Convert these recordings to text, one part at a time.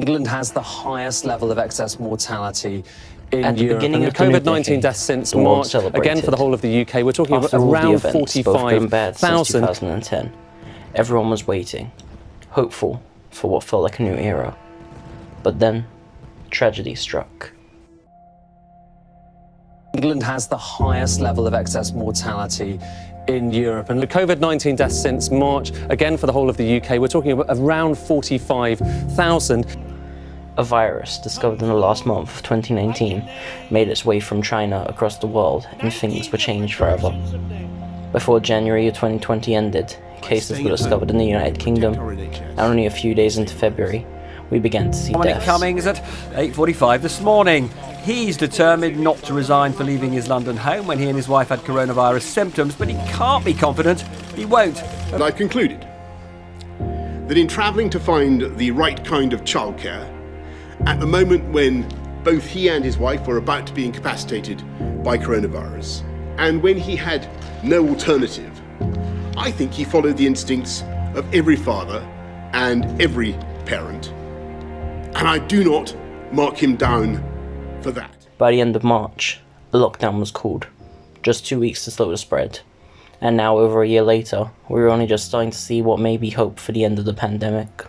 England has the highest level of excess mortality in At the Europe. beginning And of the new COVID-19 decade, deaths since the world March, celebrated. again for the whole of the UK, we're talking about After all the around events, both good and bad, since 45,000. 2010, everyone was waiting, hopeful for what felt like a new era. But then, tragedy struck. England has the highest level of excess mortality in Europe. And the COVID-19 deaths since March, again for the whole of the UK, we're talking about around 45,000. A virus discovered in the last month of 2019 made its way from China across the world, and things were changed forever. Before January of 2020 ended, cases were discovered in the United Kingdom, and only a few days into February, we began to see Dominic deaths. Cummings at 8:45 this morning. He's determined not to resign for leaving his London home when he and his wife had coronavirus symptoms, but he can't be confident he won't. And I've concluded that in travelling to find the right kind of childcare, at the moment when both he and his wife were about to be incapacitated by coronavirus, and when he had no alternative, I think he followed the instincts of every father and every parent. And I do not mark him down for that. By the end of March, the lockdown was called. Just 2 weeks to slow the spread. And now, over a year later, we're only just starting to see what may be hope for the end of the pandemic.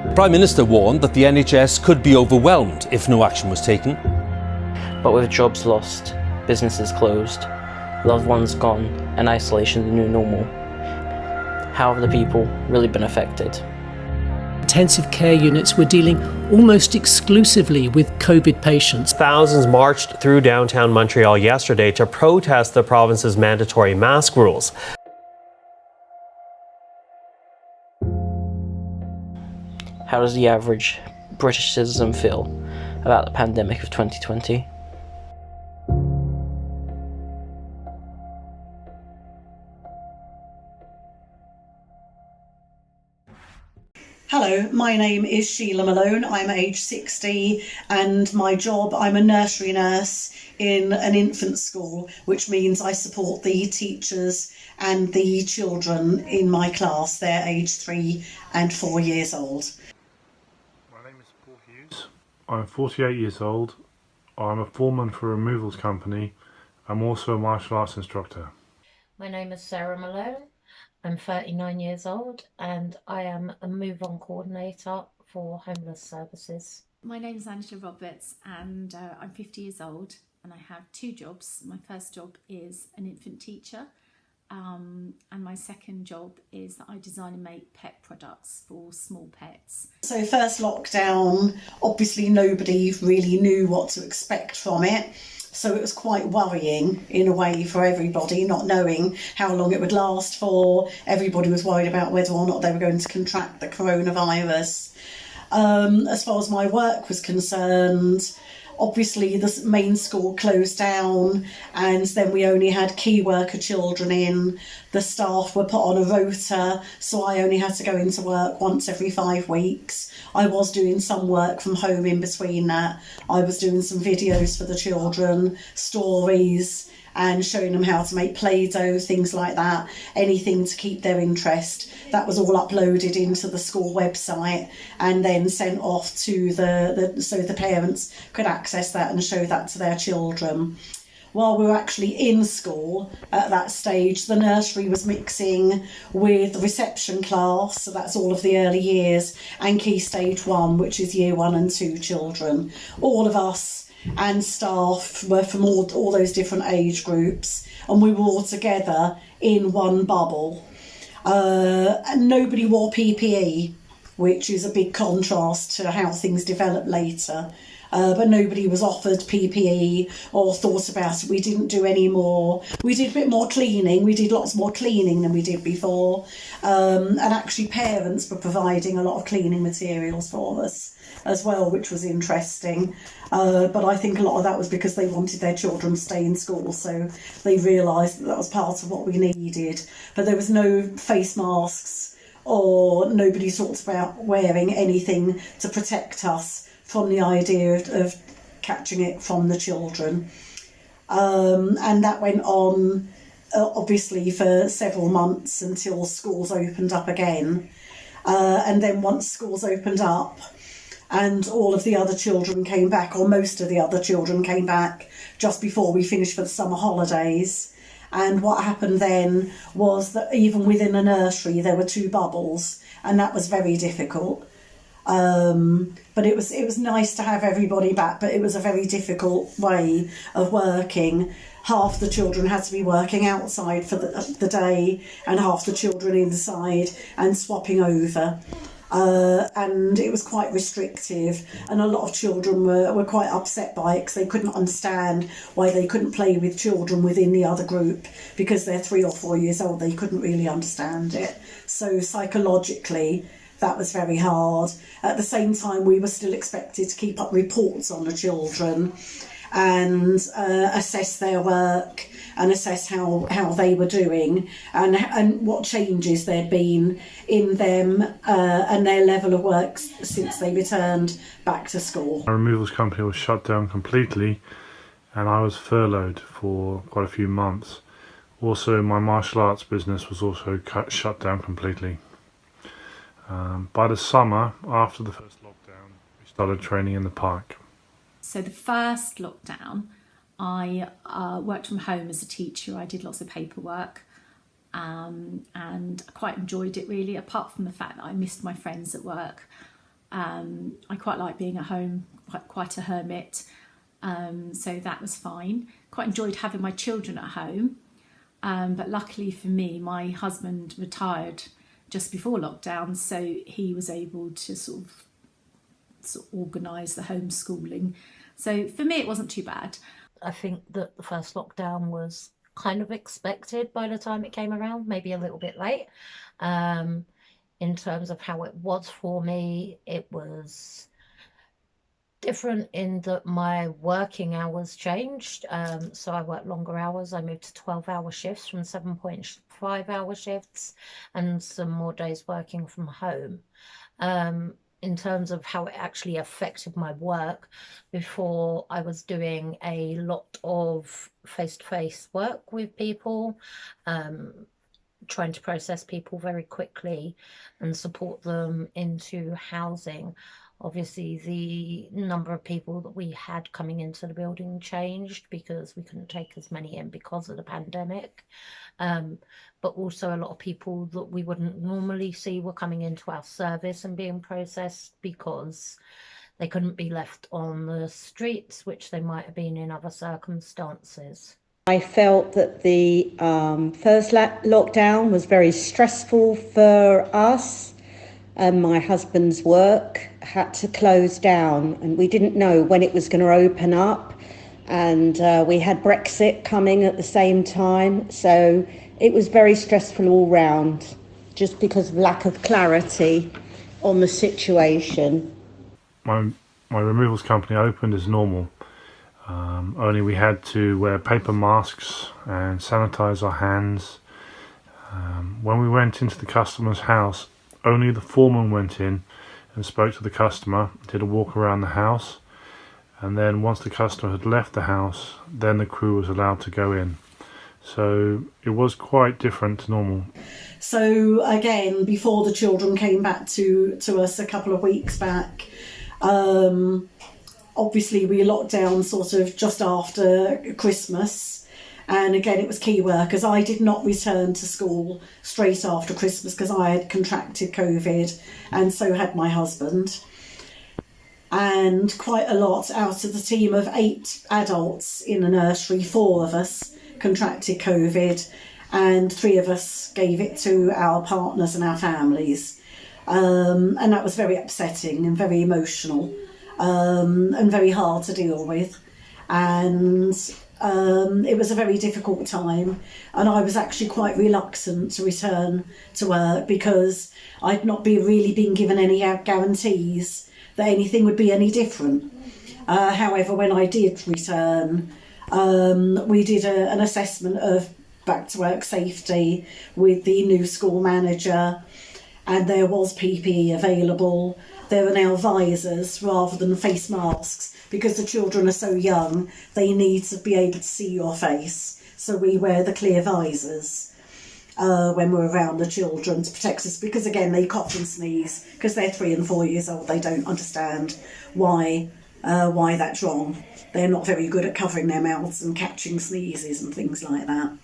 The Prime Minister warned that the NHS could be overwhelmed if no action was taken. But with jobs lost, businesses closed, loved ones gone, and isolation the new normal, how have the people really been affected? Intensive care units were dealing almost exclusively with COVID patients. Thousands marched through downtown Montreal yesterday to protest the province's mandatory mask rules. How does the average British citizen feel about the pandemic of 2020? Hello, my name is Sheila Malone. I'm age 60 and my job, I'm a nursery nurse in an infant school, which means I support the teachers and the children in my class. They're age 3 and 4 years old. My name is Paul Hughes. I'm 48 years old. I'm a foreman for a removals company. I'm also a martial arts instructor. My name is Sarah Malone. I'm 39 years old and I am a Move On coordinator for Homeless Services. My name is Angela Roberts and I'm 50 years old and I have 2 jobs. My first job is an infant teacher and my second job is that I design and make pet products for small pets. So first lockdown, obviously nobody really knew what to expect from it. So it was quite worrying in a way for everybody, not knowing how long it would last for. Everybody was worried about whether or not they were going to contract the coronavirus. As far as my work was concerned, obviously the main school closed down and then we only had key worker children in. The staff were put on a rota, so I only had to go into work once every 5 weeks. I was doing some work from home in between that. I was doing some videos for the children, stories, and showing them how to make Play-Doh, things like that, anything to keep their interest. That was all uploaded into the school website and then sent off to so the parents could access that and show that to their children. While we were actually in school at that stage, the nursery was mixing with the reception class, so that's all of the early years, and Key Stage 1, which is year 1 and 2 children. All of us and staff were from all those different age groups, and we were all together in one bubble. And nobody wore PPE, which is a big contrast to how things developed later. But nobody was offered PPE or thought about it. We didn't do any more. We did a bit more cleaning. We did lots more cleaning than we did before. And actually parents were providing a lot of cleaning materials for us as well, which was interesting. But I think a lot of that was because they wanted their children to stay in school, so they realised that was part of what we needed. But there was no face masks or nobody talked about wearing anything to protect us from the idea of catching it from the children. And that went on obviously for several months until schools opened up again. And then once schools opened up and all of the other children came back, or most of the other children came back just before we finished for the summer holidays. And what happened then was that even within a nursery there were 2 bubbles, and that was very difficult. But it was nice to have everybody back, but it was a very difficult way of working. Half the children had to be working outside for the day and half the children inside and swapping over. And it was quite restrictive, and a lot of children were quite upset by it because they couldn't understand why they couldn't play with children within the other group because they're 3 or 4 years old. They couldn't really understand it. So psychologically, that was very hard. At the same time, we were still expected to keep up reports on the children and assess their work and assess how they were doing and what changes there'd been in them and their level of work since they returned back to school. Our removals company was shut down completely, and I was furloughed for quite a few months. Also, my martial arts business was also shut down completely. By the summer, after the first lockdown, we started training in the park. So the first lockdown, I worked from home as a teacher. I did lots of paperwork and I quite enjoyed it really, apart from the fact that I missed my friends at work. I quite like being at home, quite a hermit, so that was fine. Quite enjoyed having my children at home, but luckily for me, my husband retired just before lockdown, so he was able to sort of organise the homeschooling. So for me, it wasn't too bad. I think that the first lockdown was kind of expected by the time it came around, maybe a little bit late. In terms of how it was for me, it was different in that my working hours changed. So I worked longer hours. I moved to 12-hour shifts from 7.5-hour shifts and some more days working from home. In terms of how it actually affected my work, before I was doing a lot of face-to-face work with people, trying to process people very quickly and support them into housing. Obviously, the number of people that we had coming into the building changed because we couldn't take as many in because of the pandemic. But also a lot of people that we wouldn't normally see were coming into our service and being processed because they couldn't be left on the streets, which they might have been in other circumstances. I felt that the first lockdown was very stressful for us. My husband's work had to close down and we didn't know when it was going to open up, and we had Brexit coming at the same time, so it was very stressful all round just because of lack of clarity on the situation. My removals company opened as normal, only we had to wear paper masks and sanitize our hands. When we went into the customer's house, only the foreman went in and spoke to the customer, did a walk around the house, and then once the customer had left the house, then the crew was allowed to go in. So it was quite different to normal. So again, before the children came back to us a couple of weeks back, obviously we locked down sort of just after Christmas. And again, it was key workers. I did not return to school straight after Christmas because I had contracted COVID, and so had my husband. And quite a lot out of the team of 8 adults in the nursery, 4 of us contracted COVID, and 3 of us gave it to our partners and our families. And that was very upsetting and very emotional, and very hard to deal with. And it was a very difficult time, and I was actually quite reluctant to return to work because I'd not really been given any guarantees that anything would be any different. However, when I did return, we did an assessment of back to work safety with the new school manager, and there was PPE available. There are now visors rather than face masks because the children are so young, they need to be able to see your face. So we wear the clear visors when we're around the children to protect us, because again, they cough and sneeze because they're 3 and 4 years old. They don't understand why that's wrong. They're not very good at covering their mouths and catching sneezes and things like that.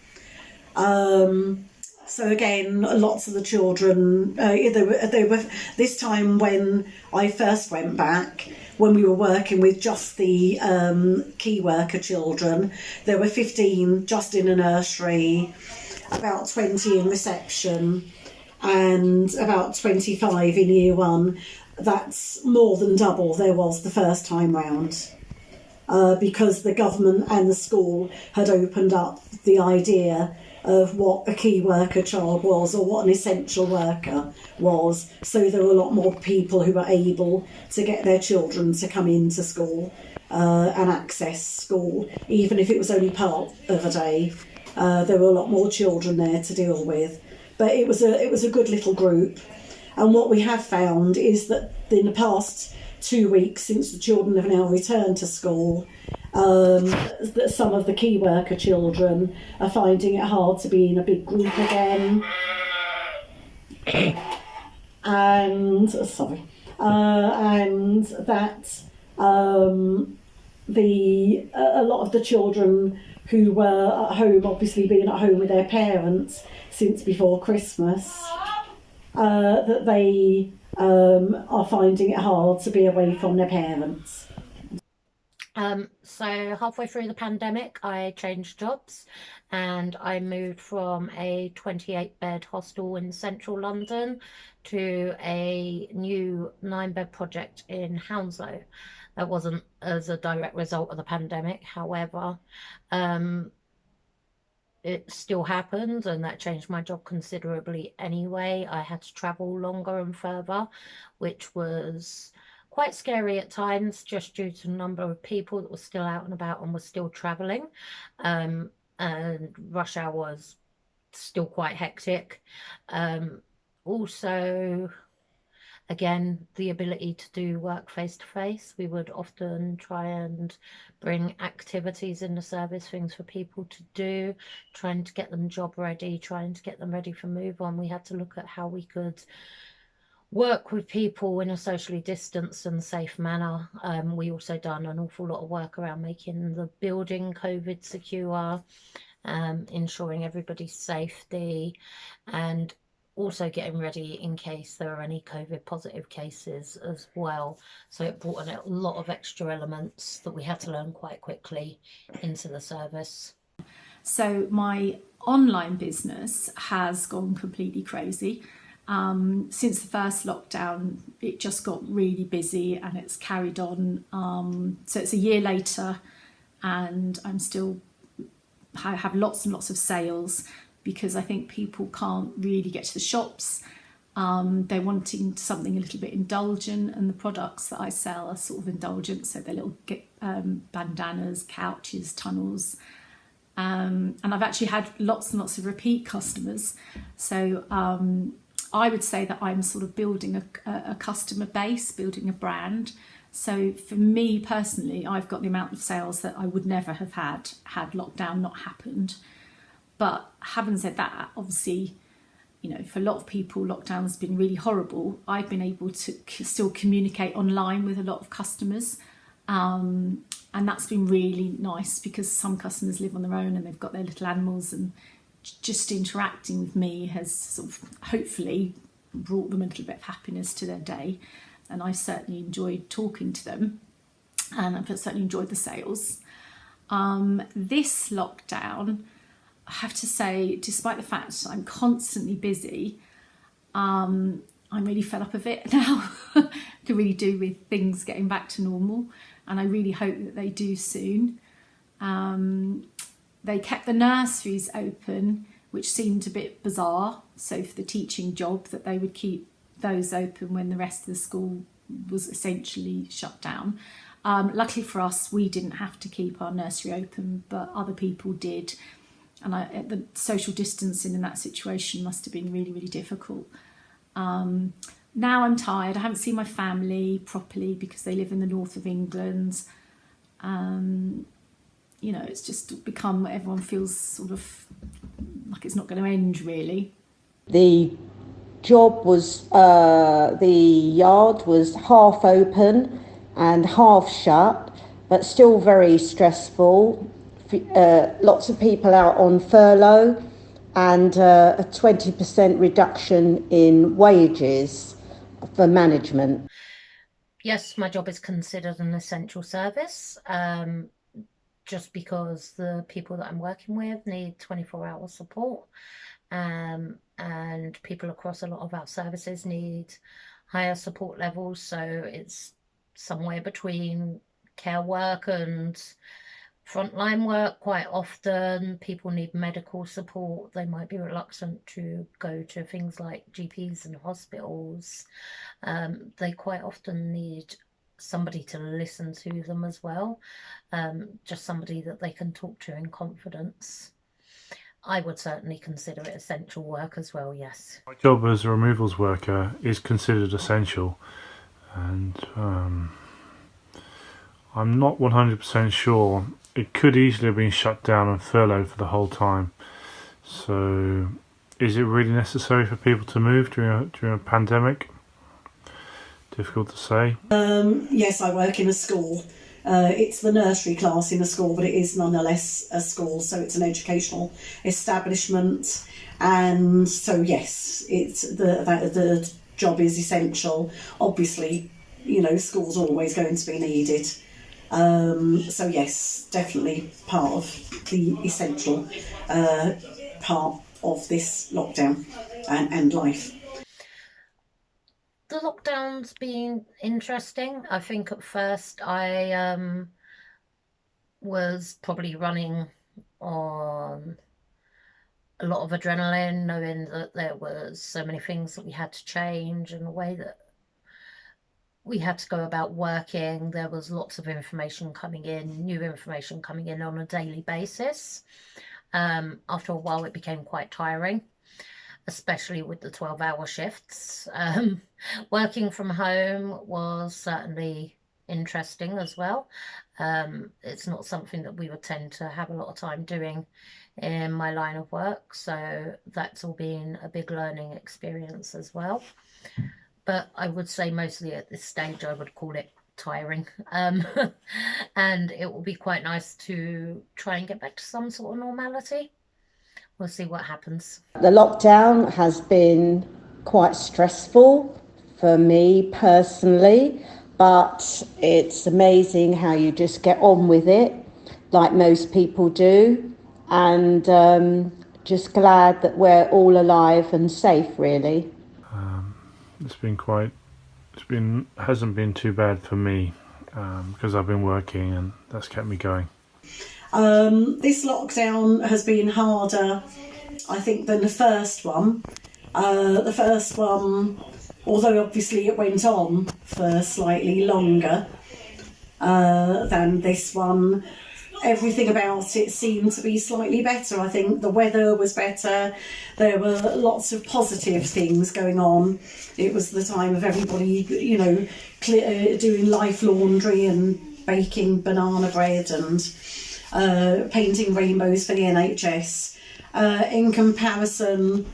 So again, lots of the children, they were this time when I first went back, when we were working with just the key worker children, there were 15 just in a nursery, about 20 in reception, and about 25 in year 1. That's more than double there was the first time round, because the government and the school had opened up the idea of what a key worker child was, or what an essential worker was. So there were a lot more people who were able to get their children to come into school and access school, even if it was only part of a day. There were a lot more children there to deal with. But it was a good little group. And what we have found is that in the past 2 weeks, since the children have now returned to school, that some of the key worker children are finding it hard to be in a big group again. And that a lot of the children who were at home, obviously being at home with their parents since before Christmas, that they are finding it hard to be away from their parents. So halfway through the pandemic, I changed jobs and I moved from a 28-bed hostel in central London to a new 9-bed project in Hounslow. That wasn't as a direct result of the pandemic. However, it still happened, and that changed my job considerably anyway. I had to travel longer and further, which was quite scary at times, just due to the number of people that were still out and about and were still travelling. And rush hour was still quite hectic. Also, again, the ability to do work face-to-face. We would often try and bring activities in the service, things for people to do, trying to get them job ready, trying to get them ready for move on. We had to look at how we could work with people in a socially distanced and safe manner. We also done an awful lot of work around making the building COVID secure, ensuring everybody's safety, and also getting ready in case there are any COVID positive cases as well. So it brought in a lot of extra elements that we had to learn quite quickly into the service. So my online business has gone completely crazy. Since the first lockdown, it just got really busy and it's carried on. So it's a year later and I have lots and lots of sales, because I think people can't really get to the shops. They're wanting something a little bit indulgent, and the products that I sell are sort of indulgent. So they're little bandanas, couches, tunnels. And I've actually had lots and lots of repeat customers. So I would say that I'm sort of building a customer base, building a brand. So for me personally, I've got the amount of sales that I would never have had lockdown not happened. But having said that, obviously, you know, for a lot of people, lockdown has been really horrible. I've been able to still communicate online with a lot of customers. And that's been really nice, because some customers live on their own and they've got their little animals, and just interacting with me has sort of hopefully brought them a little bit of happiness to their day. And I certainly enjoyed talking to them, and I've certainly enjoyed the sales. This lockdown, I have to say, despite the fact that I'm constantly busy, I'm really fed up of it now. Can really do with things getting back to normal, and I really hope that they do soon. They kept the nurseries open, which seemed a bit bizarre. So for the teaching job, that they would keep those open when the rest of the school was essentially shut down. Luckily for us, we didn't have to keep our nursery open, but other people did. And the social distancing in that situation must have been really, really difficult. Now I'm tired. I haven't seen my family properly because they live in the north of England. You know, it's just become, everyone feels sort of like it's not going to end, really. The job was, the yard was half open and half shut, but still very stressful. Lots of people out on furlough and a 20% reduction in wages for management. Yes, my job is considered an essential service, just because the people that I'm working with need 24-hour support, and people across a lot of our services need higher support levels, so it's somewhere between care work and frontline work. Quite often people need medical support. They might be reluctant to go to things like GPs and hospitals. They quite often need somebody to listen to them as well, just somebody that they can talk to in confidence. I would certainly consider it essential work as well, yes. My job as a removals worker is considered essential, and I'm not 100% sure. It could easily have been shut down and furloughed for the whole time. So is it really necessary for people to move during a pandemic? Difficult to say. Yes, I work in a school. It's the nursery class in a school, but it is nonetheless a school, so it's an educational establishment. And so yes, it's the job is essential. Obviously, you know, schools are always going to be needed. So yes, definitely part of the essential part of this lockdown and life. The lockdown's been interesting. I think at first I was probably running on a lot of adrenaline, knowing that there was so many things that we had to change and the way that we had to go about working. There was lots of information coming in, new information coming in on a daily basis. After a while it became quite tiring, especially with the 12-hour shifts. Working from home was certainly interesting as well. It's not something that we would tend to have a lot of time doing in my line of work, so that's all been a big learning experience as well. But I would say mostly at this stage I would call it tiring, and it will be quite nice to try and get back to some sort of normality. We'll see what happens. The lockdown has been quite stressful for me personally, but it's amazing how you just get on with it like most people do, and just glad that we're all alive and safe, really. Hasn't been too bad for me because I've been working and that's kept me going. This lockdown has been harder, I think, than the first one. The first one, although obviously it went on for slightly longer than this one, everything about it seemed to be slightly better. I think the weather was better. There were lots of positive things going on. It was the time of everybody, you know, doing life laundry and baking banana bread and painting rainbows for the NHS. In comparison,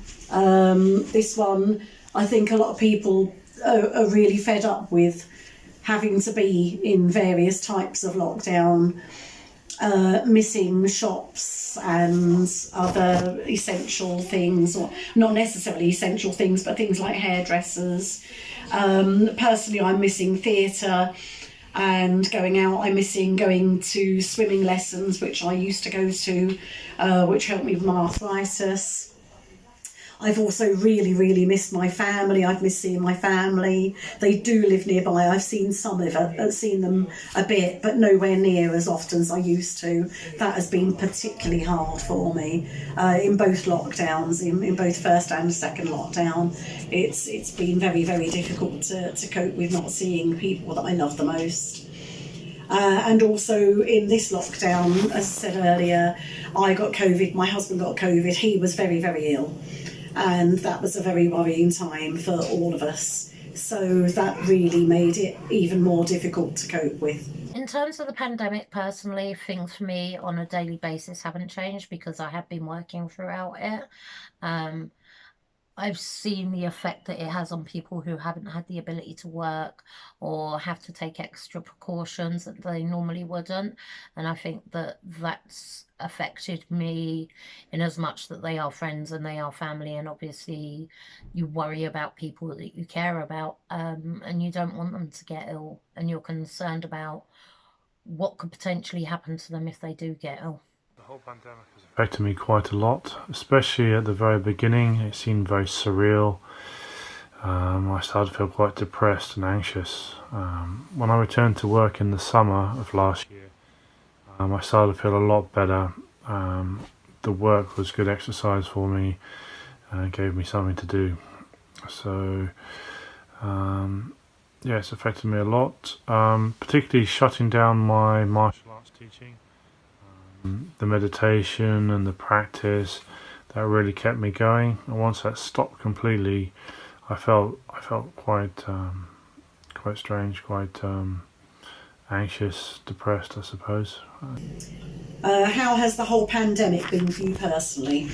this one, I think a lot of people are really fed up with having to be in various types of lockdown, missing shops and other essential things, or not necessarily essential things, but things like hairdressers. Personally, I'm missing theatre and going out. I'm missing going to swimming lessons, which I used to go to, which helped me with my arthritis. I've also really missed my family. I've missed seeing my family. They do live nearby. I've seen seen them a bit, but nowhere near as often as I used to. That has been particularly hard for me in both lockdowns, in both first and second lockdown. It's been very difficult to cope with not seeing people that I love the most. And also in this lockdown, as I said earlier, I got COVID, my husband got COVID, he was very ill. And that was a very worrying time for all of us, So that really made it even more difficult to cope with. In terms of the pandemic, personally, things for me on a daily basis haven't changed because I have been working throughout it. I've seen the effect that it has on people who haven't had the ability to work or have to take extra precautions that they normally wouldn't. And I think that that's affected me in as much that they are friends and they are family. And obviously you worry about people that you care about, and you don't want them to get ill, and you're concerned about what could potentially happen to them if they do get ill. The whole pandemic has affected me quite a lot, especially at the very beginning. It seemed very surreal. I started to feel quite depressed and anxious. When I returned to work in the summer of last year, I started to feel a lot better. The work was good exercise for me and it gave me something to do. So, yeah, it's affected me a lot, particularly shutting down my martial arts teaching. The meditation and the practice, that really kept me going, and once that stopped completely, I felt quite strange, quite anxious, depressed, I suppose. How has the whole pandemic been for you personally?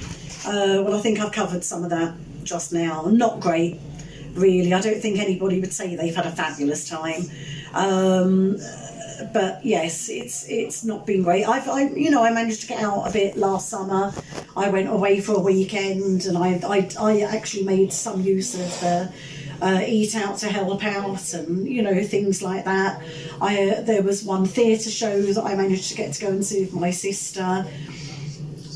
Well, I think I've covered some of that just now. Not great, really. I don't think anybody would say they've had a fabulous time. But yes, it's not been great. I managed to get out a bit last summer. I went away for a weekend, and I actually made some use of the Eat Out to Help Out, and things like that. There was one theatre show that I managed to get to go and see with my sister.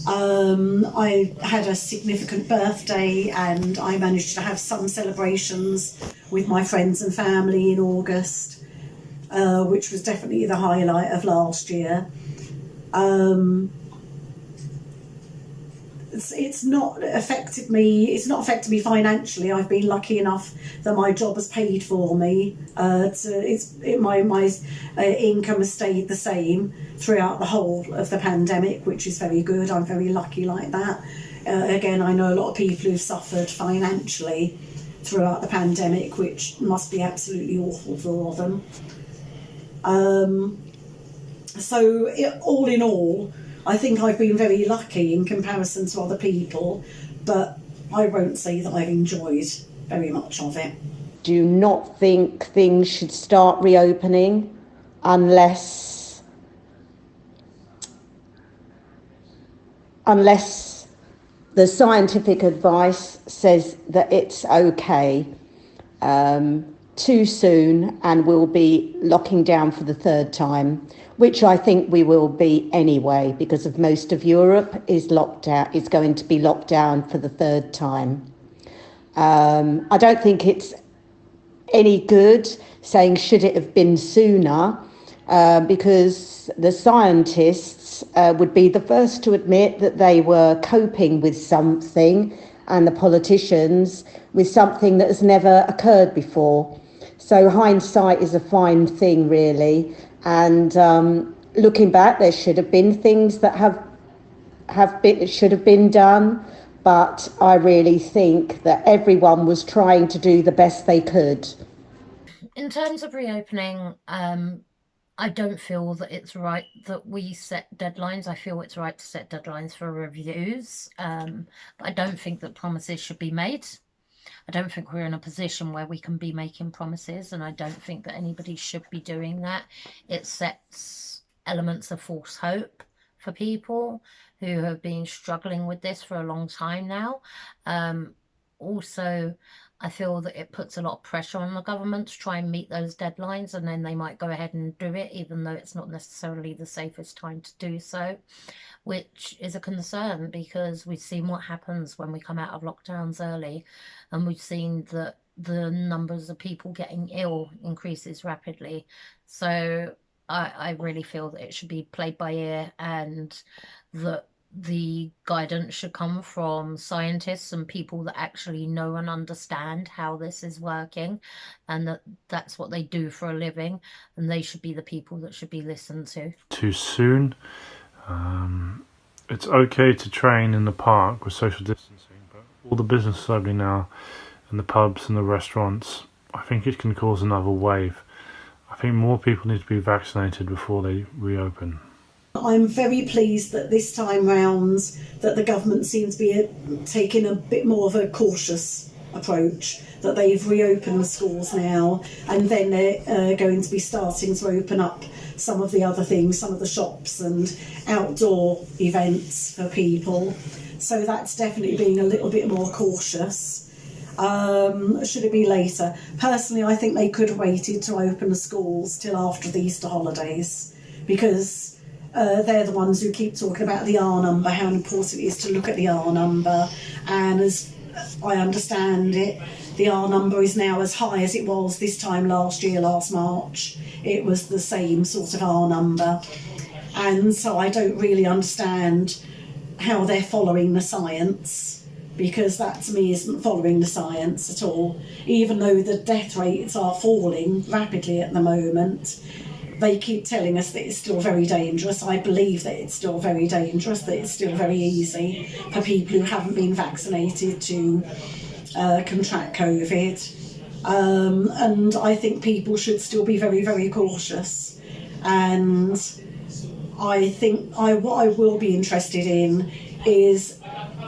I had a significant birthday, and I managed to have some celebrations with my friends and family in August. Which was definitely the highlight of last year. It's not affected me. It's not affected me financially. I've been lucky enough that my job has paid for me. My income has stayed the same throughout the whole of the pandemic, which is very good. I'm very lucky like that. Again, I know a lot of people who've suffered financially throughout the pandemic, which must be absolutely awful for them. All in all, I think I've been very lucky in comparison to other people, but I won't say that I've enjoyed very much of it. Do not think things should start reopening unless the scientific advice says that it's okay. Too soon, and we'll be locking down for the third time, which I think we will be anyway, because of most of Europe is going to be locked down for the third time. I don't think it's any good saying should it have been sooner, because the scientists would be the first to admit that they were coping with something, and the politicians with something that has never occurred before. So hindsight is a fine thing, really. And looking back, there should have been things that should have been done. But I really think that everyone was trying to do the best they could. In terms of reopening, I don't feel that it's right that we set deadlines. I feel it's right to set deadlines for reviews. But I don't think that promises should be made. I don't think we're in a position where we can be making promises, and I don't think that anybody should be doing that. It sets elements of false hope for people who have been struggling with this for a long time now. Also, I feel that it puts a lot of pressure on the government to try and meet those deadlines, and then they might go ahead and do it, even though it's not necessarily the safest time to do so, which is a concern because we've seen what happens when we come out of lockdowns early, and we've seen that the numbers of people getting ill increases rapidly. So I really feel that it should be played by ear, and that the guidance should come from scientists and people that actually know and understand how this is working, and that's what they do for a living, and they should be the people that should be listened to. Too soon. It's okay to train in the park with social distancing, but all the businesses opening now, and the pubs and the restaurants, I think it can cause another wave. I think more people need to be vaccinated before they reopen. I'm very pleased that this time round that the government seems to be taking a bit more of a cautious approach, that they've reopened the schools now, and then they're going to be starting to open up some of the other things, some of the shops and outdoor events for people. So that's definitely being a little bit more cautious. Should it be later? Personally, I think they could have waited to open the schools till after the Easter holidays, because they're the ones who keep talking about the R number, how important it is to look at the R number, and as I understand it, the R number is now as high as it was this time last year, last March. It was the same sort of R number, and so I don't really understand how they're following the science, because that to me isn't following the science at all. Even though the death rates are falling rapidly at the moment, they keep telling us that it's still very dangerous. I believe that it's still very dangerous, that it's still very easy for people who haven't been vaccinated to contract COVID. And I think people should still be very, very cautious. And I think what I will be interested in is,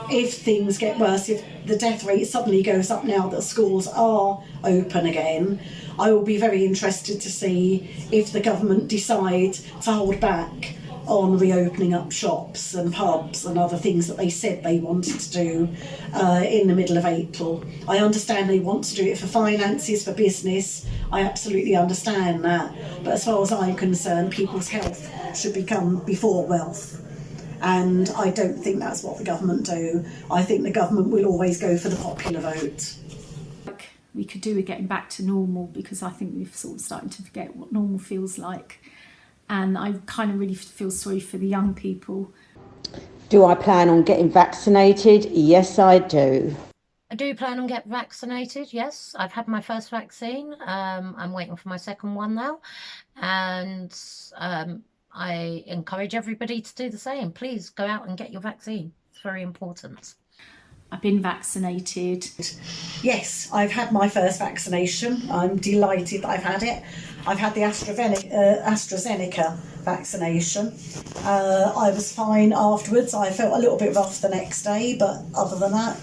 if things get worse, if the death rate suddenly goes up now that schools are open again, I will be very interested to see if the government decide to hold back on reopening up shops and pubs and other things that they said they wanted to do in the middle of April. I understand they want to do it for finances, for business. I absolutely understand that. But as far as I'm concerned, people's health should become before wealth. And I don't think that's what the government do. I think the government will always go for the popular vote. We could do with getting back to normal, because I think we're sort of starting to forget what normal feels like. And I kind of really feel sorry for the young people. Do I plan on getting vaccinated? Yes, I do. I do plan on getting vaccinated, yes. I've had my first vaccine. I'm waiting for my second one now. And I encourage everybody to do the same. Please go out and get your vaccine. It's very important. I've been vaccinated. Yes, I've had my first vaccination. I'm delighted that I've had it. I've had the AstraZeneca vaccination. I was fine afterwards. I felt a little bit rough the next day, but other than that,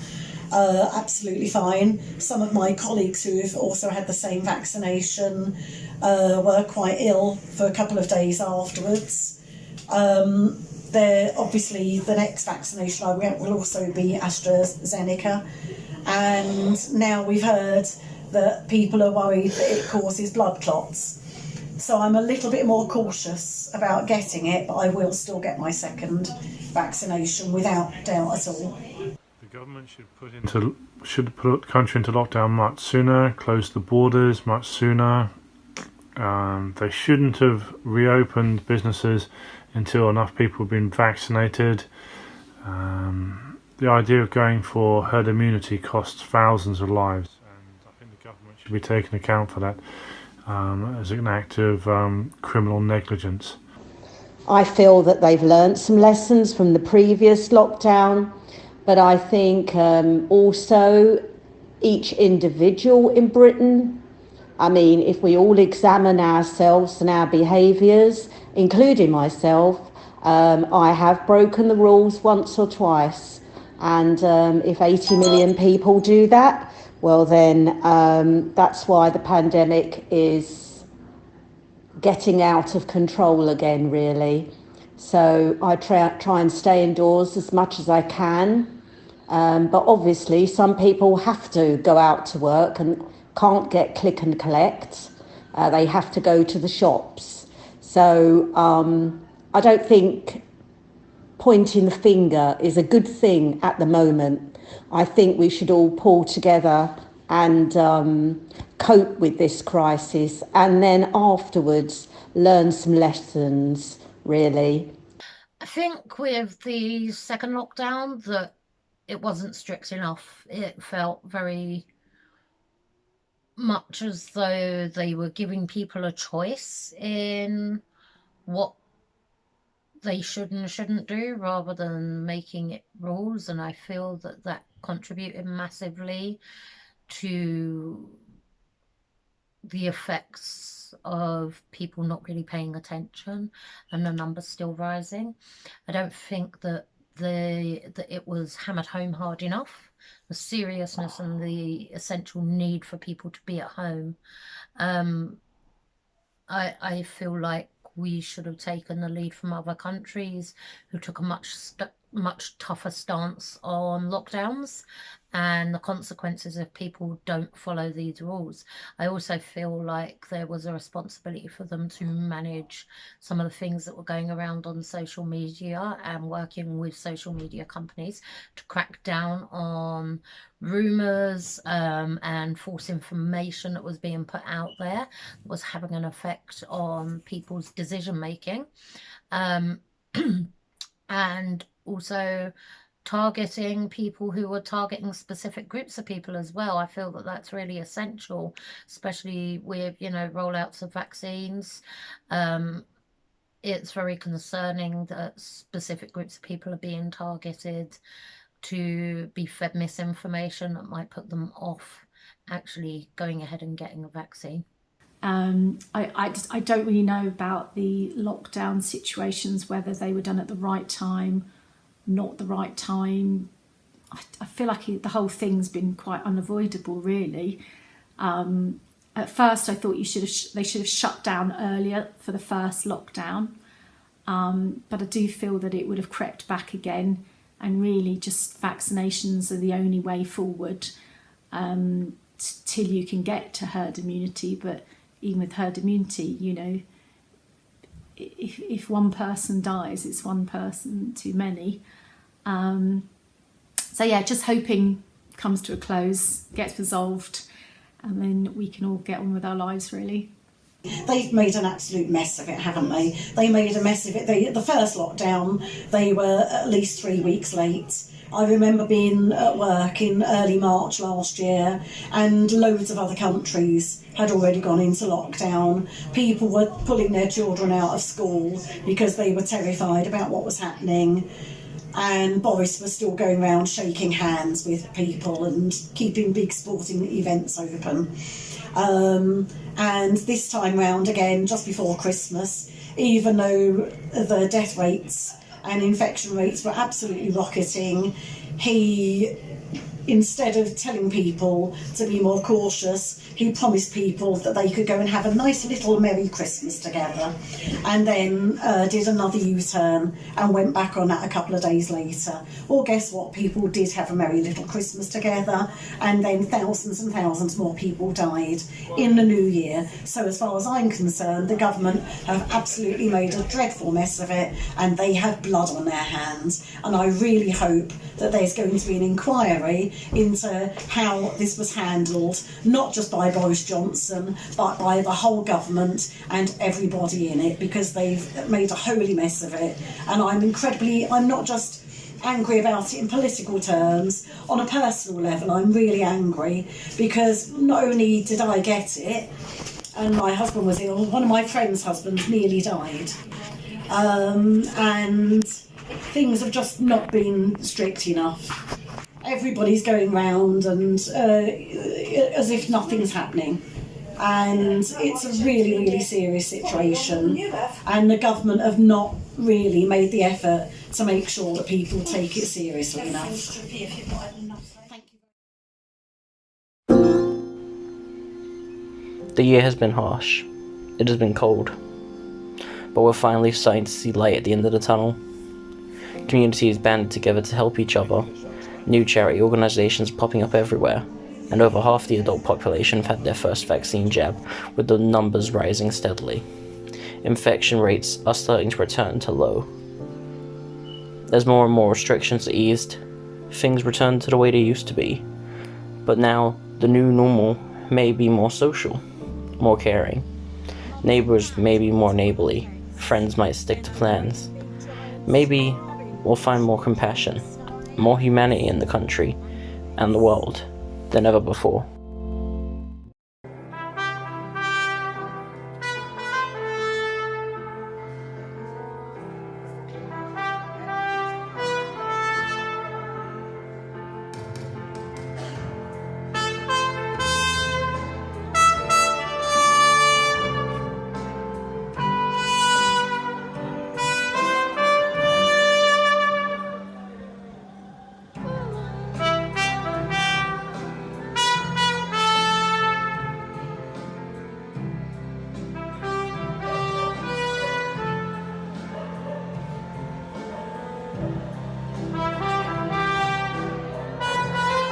absolutely fine. Some of my colleagues who have also had the same vaccination were quite ill for a couple of days afterwards. Obviously, the next vaccination I get will also be AstraZeneca, and now we've heard that people are worried that it causes blood clots. So I'm a little bit more cautious about getting it, but I will still get my second vaccination without doubt at all. The government should put the country into lockdown much sooner, close the borders much sooner. They shouldn't have reopened businesses until enough people have been vaccinated. The idea of going for herd immunity costs thousands of lives, and I think the government should be taking account for that as an act of criminal negligence. I feel that they've learnt some lessons from the previous lockdown, but I think also each individual in Britain, I mean, if we all examine ourselves and our behaviours, including myself, I have broken the rules once or twice. And if 80 million people do that, well then that's why the pandemic is getting out of control again, really. So I try and stay indoors as much as I can. But obviously some people have to go out to work and can't get click and collect. They have to go to the shops. So I don't think pointing the finger is a good thing at the moment. I think we should all pull together and cope with this crisis, and then afterwards learn some lessons, really. I think with the second lockdown that it wasn't strict enough. It felt very much as though they were giving people a choice in what they should and shouldn't do rather than making it rules, and I feel that that contributed massively to the effects of people not really paying attention and the numbers still rising. I don't think that it was hammered home hard enough, the seriousness and the essential need for people to be at home. I feel like we should have taken the lead from other countries who took a much tougher stance on lockdowns and the consequences if people don't follow these rules. I also feel like there was a responsibility for them to manage some of the things that were going around on social media and working with social media companies to crack down on rumours and false information that was being put out there that was having an effect on people's decision making. And also targeting people who were targeting specific groups of people as well. I feel that that's really essential, especially with, rollouts of vaccines. It's very concerning that specific groups of people are being targeted to be fed misinformation that might put them off actually going ahead and getting a vaccine. I don't really know about the lockdown situations, whether they were done at the right time, not the right time. I feel like the whole thing's been quite unavoidable, really. At first, I thought they should have shut down earlier for the first lockdown, but I do feel that it would have crept back again, and really just vaccinations are the only way forward till you can get to herd immunity. But even with herd immunity, if one person dies, it's one person too many. So yeah, just hoping comes to a close, gets resolved, and then we can all get on with our lives, really. They've made an absolute mess of it, haven't they? They made a mess of it. The first lockdown, they were at least 3 weeks late. I remember being at work in early March last year, and loads of other countries had already gone into lockdown. People were pulling their children out of school because they were terrified about what was happening. And Boris was still going around shaking hands with people and keeping big sporting events open. And this time round, again, just before Christmas, even though the death rates and infection rates were absolutely rocketing, he, instead of telling people to be more cautious, he promised people that they could go and have a nice little Merry Christmas together, and then did another U-turn and went back on that a couple of days later. Well, guess what? People did have a merry little Christmas together, and then thousands and thousands more people died in the new year. So as far as I'm concerned, the government have absolutely made a dreadful mess of it, and they have blood on their hands. And I really hope that there's going to be an inquiry into how this was handled, not just by Boris Johnson, but by the whole government and everybody in it, because they've made a holy mess of it. And I'm not just angry about it in political terms, on a personal level I'm really angry, because not only did I get it, and my husband was ill, one of my friends' husbands nearly died. And things have just not been strict enough. Everybody's going round and as if nothing's happening. And it's a really, really serious situation. And the government have not really made the effort to make sure that people take it seriously enough. The year has been harsh. It has been cold. But we're finally starting to see light at the end of the tunnel. Community is banded together to help each other. New charity organisations popping up everywhere, and over half the adult population have had their first vaccine jab, with the numbers rising steadily. Infection rates are starting to return to low. As more and more restrictions are eased, things return to the way they used to be. But now, the new normal may be more social, more caring. Neighbours may be more neighbourly, friends might stick to plans. Maybe we'll find more compassion, more humanity in the country and the world than ever before.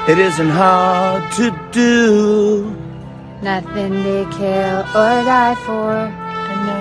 It isn't hard to do. Nothing to kill or die for. I know